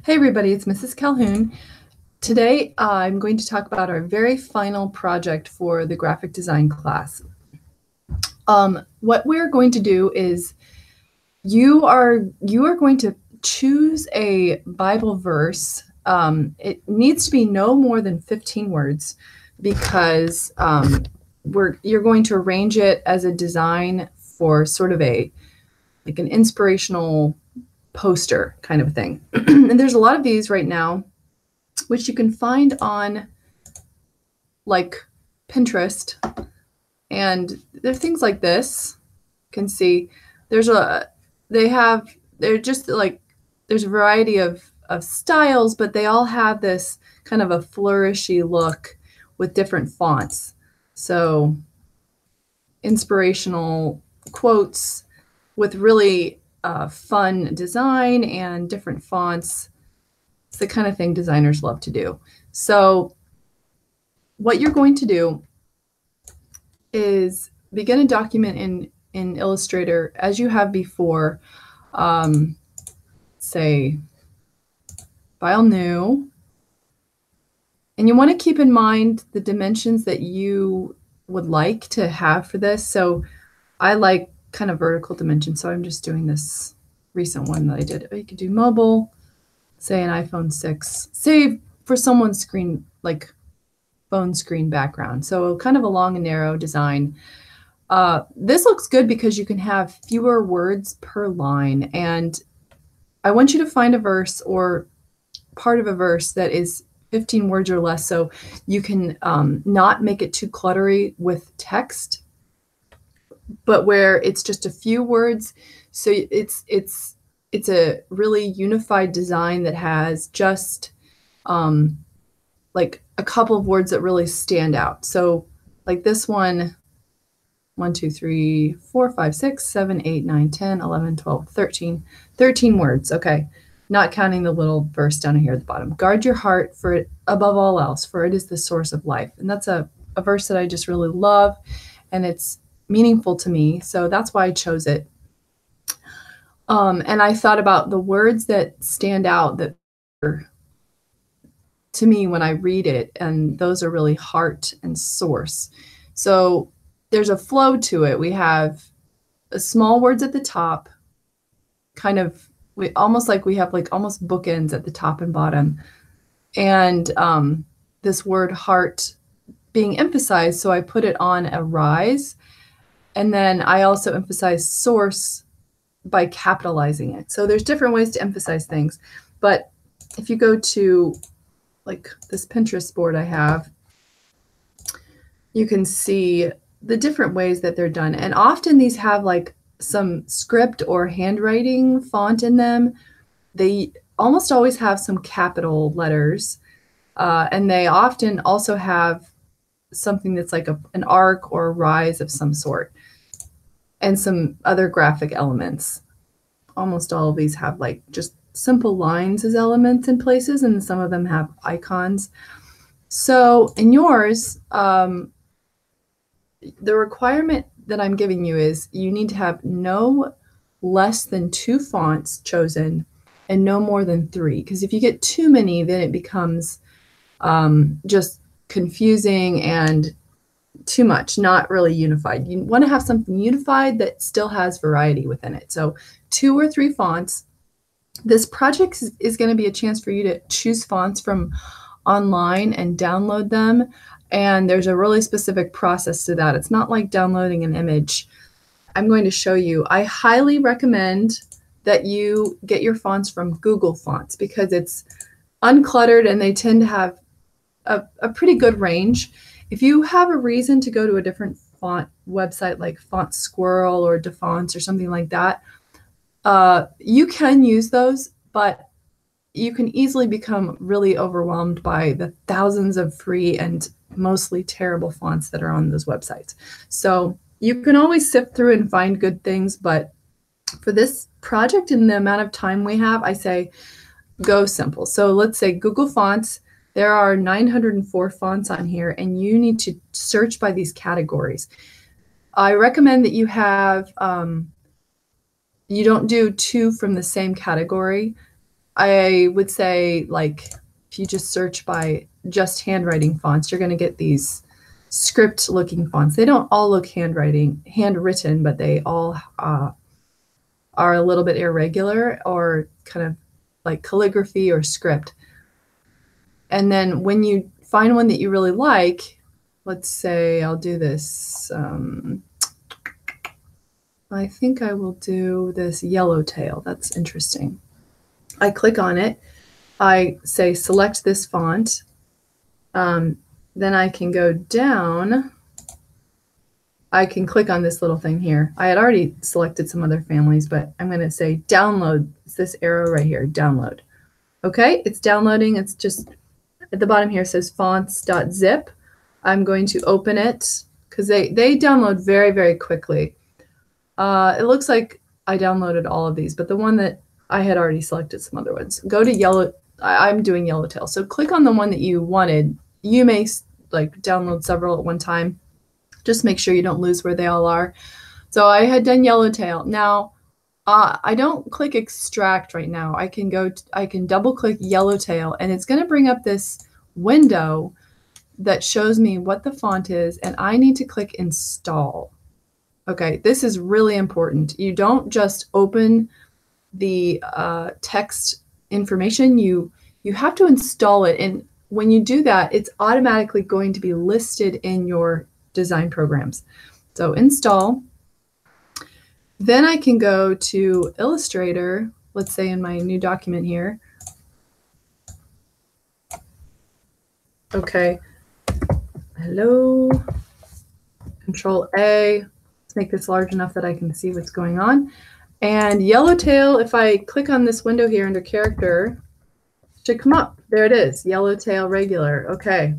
Hey everybody, it's Mrs. Calhoun. Today I'm going to talk about our very final project for the graphic design class. What we're going to do is you are going to choose a Bible verse. It needs to be no more than 15 words because you're going to arrange it as a design for sort of an inspirational poster kind of thing. And there's a lot of these right now, which you can find on like Pinterest. And there are things like this. You can see there's they're just like, there's a variety of styles, but they all have this kind of a flourishy look with different fonts. So inspirational quotes with really fun design and different fonts. It's the kind of thing designers love to do. So what you're going to do is begin a document in Illustrator as you have before. Say File New. And you want to keep in mind the dimensions that you would like to have for this. So I like kind of vertical dimensions, so I'm just doing this recent one that I did. You could do mobile, say an iPhone 6, say for someone's screen, like phone screen background. So kind of a long and narrow design. This looks good because you can have fewer words per line. And I want you to find a verse or part of a verse that is 15 words or less, so you can not make it too cluttery with text, but where it's just a few words. So it's a really unified design that has just like a couple of words that really stand out. So like this one, 1, 2, 3, 4, 5, 6, 7, 8, 9, 10, 11, 12, 13 words. Okay. Not counting the little verse down here at the bottom. Guard your heart for it above all else, for it is the source of life. And that's a verse that I just really love, and it's meaningful to me. So that's why I chose it. And I thought about the words that stand out that are, to me when I read it, and those are really heart and source. So there's a flow to it. We have small words at the top, kind of we have like almost bookends at the top and bottom, and this word heart being emphasized, so I put it on a rise, and then I also emphasize source by capitalizing it. So there's different ways to emphasize things, but if you go to like this Pinterest board I have, you can see the different ways that they're done, and often these have like some script or handwriting font in them. They almost always have some capital letters, and they often also have something that's like an arc or a rise of some sort, and some other graphic elements. Almost all of these have like just simple lines as elements in places, and some of them have icons. So in yours, the requirement that I'm giving you is you need to have no less than 2 fonts chosen and no more than 3. Because if you get too many, then it becomes just confusing and too much, not really unified. You want to have something unified that still has variety within it. So 2 or 3 fonts. This project is going to be a chance for you to choose fonts from online and download them. And there's a really specific process to that. It's not like downloading an image. I'm going to show you. I highly recommend that you get your fonts from Google Fonts because it's uncluttered and they tend to have a pretty good range. If you have a reason to go to a different font website like Font Squirrel or DeFonts or something like that, you can use those, but you can easily become really overwhelmed by the thousands of free and mostly terrible fonts that are on those websites. So you can always sift through and find good things, but for this project and the amount of time we have, I say go simple. So let's say Google Fonts. There are 904 fonts on here, and you need to search by these categories. I recommend that you have, you don't do 2 from the same category. I would say, like, if you just search by just handwriting fonts, you're going to get these script looking fonts. They don't all look handwritten, but they all are a little bit irregular or kind of like calligraphy or script. And then when you find one that you really like, let's say I'll do this. I think I will do this Yellowtail. That's interesting. I click on it. I say select this font. Then I can go down. I can click on this little thing here. I had already selected some other families, but I'm going to say download. It's this arrow right here, download. Okay, it's downloading. It's just at the bottom here, it says fonts.zip. I'm going to open it because they download very, very quickly. It looks like I downloaded all of these, but the one that I had already selected some other ones. Go to Yellow. I'm doing Yellowtail. So click on the one that you wanted. You may like download several at one time. Just make sure you don't lose where they all are. So I had done Yellowtail. Now, I don't click extract right now. I can double click Yellowtail, and it's going to bring up this window that shows me what the font is, and I need to click install. Okay, this is really important. You don't just open the text information. You have to install it, and when you do that, it's automatically going to be listed in your design programs. So install. Then I can go to Illustrator, let's say in my new document here. Okay, hello, Control A. Let's make this large enough that I can see what's going on. And Yellowtail, if I click on this window here under character, should come up. There it is, Yellowtail regular. Okay,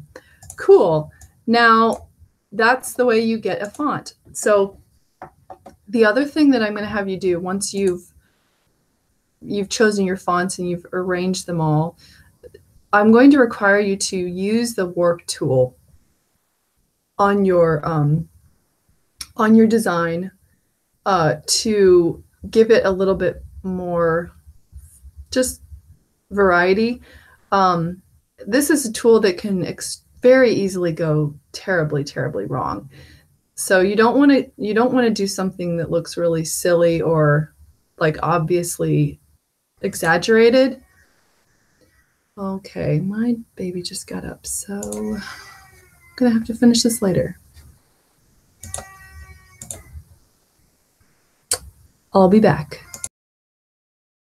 cool. Now, that's the way you get a font. So the other thing that I'm going to have you do once you've chosen your fonts and you've arranged them all, I'm going to require you to use the warp tool on your design to give it a little bit more just variety. This is a tool that can very easily go terribly, terribly wrong. So you don't want to do something that looks really silly or like obviously exaggerated. Okay, my baby just got up, so I'm gonna have to finish this later. I'll be back.